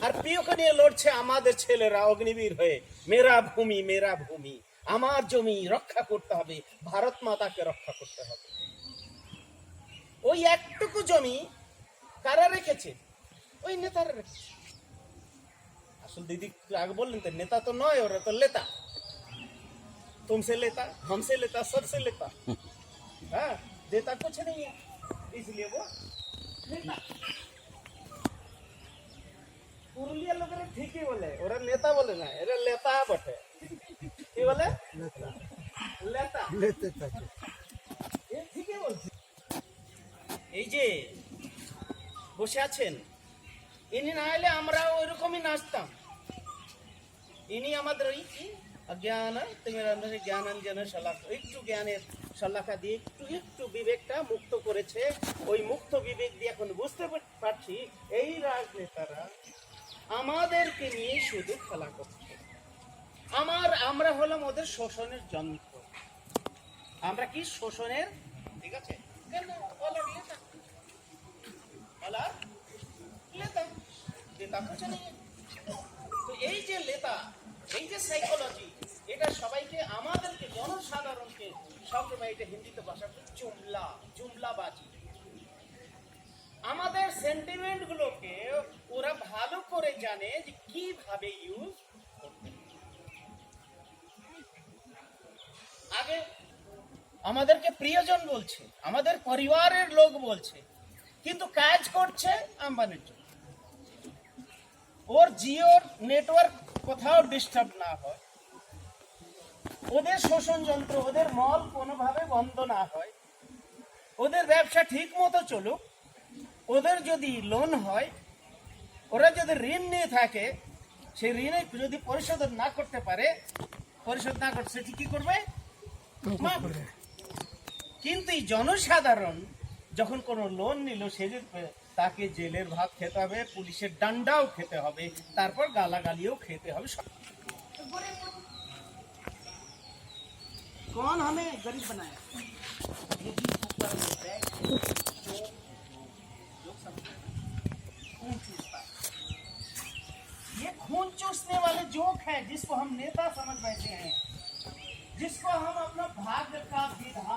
আর পিওকে নিয়ে লড়ছে আমাদের ছেলেরা অগ্নিবীর হয়ে। মেরা ভূমি মেরা ভূমি, আমার জমি রক্ষা করতে হবে, ভারত মাতাকে রক্ষা করতে হবে। ওই একটুকু জমি কারা রেখেছে? ওই নেতারা রেখেছে। আসল দিদি আগে বললেন তো, নেতা তো নয়, ওরা তো লেতা। तुमसे लेता, हमसे लेता, सबसे लेता, हाँ, देता कुछ नहीं है, इसलिए वो लेता। পুরুলিয়া লোকেরা ঠিকই বলে, ওরা নেতা বলে না, এরা লেতা বটে। কি বলে? লেতা। ঠিকই বলছে। এই যে বসে আছেন, ইনি না হলে আমরা ওইরকমই নাচতাম। ইনি আমাদের ওই কি অজ্ঞান, তোমার অন্ধকারে জ্ঞানাঞ্জন শালাকা, একটু জ্ঞানের শালাকা দিয়ে একটু একটু বিবেকটা মুক্ত করেছে। ওই মুক্ত বিবেক দিয়ে এখন বুঝতে পারছি এই রাজনেতারা আমাদেরকে নিয়ে শুধু খেলা করছে। আমরা হলাম ওদের শোষণের যন্ত্র। আমরা কি শোষণের, ঠিক আছে, কেন বলার লেতা, বলার লেতা, লেতা कुछ नहीं है। তো এই যে লেতা, এই যে সাইকোলজি, এটা সবাইকে, আমাদেরকে, জনসাধারণকে সবসময়, এটা হিন্দিতে ভাষা জুমলাবাজি, আমাদের সেন্টিমেন্ট গুলোকে ওরা ভালো করে জানে যে কিভাবে ইউজ করতে। আগে আমাদেরকে প্রিয়জন বলছে, আমাদের পরিবারের লোক বলছে, কিন্তু কাজ করছে আম্বানির জন্য। ওর জিওর নেটওয়ার্ক কোথাও ডিস্টার্ব না হয়, ওদের শোষণ যন্ত্র, ওদের মল কোনোভাবে বন্ধ না হয়, ওদের ব্যবসা ঠিক মতো চলুক। ওদের যদি লোন হয়, ওরা যদি ঋণ নিয়ে থাকে, সেই ঋণে যদি পরিশোধ না করতে পারে, পরিশোধ না করতে, সেটি কি করবে? কিন্তু এই জনসাধারণ যখন কোনো লোন নিল, সে তাকে জেলের ভাত খেতে হবে, পুলিশের ডান্ডাও খেতে হবে, তারপর গালাগালিও খেতে হবে। कौन हमें गरीब बनाया? ये खून चूसने वाले जोक है, जिसको हम नेता समझ बैठे हैं, जिसको हम अपना भाग्य का विधान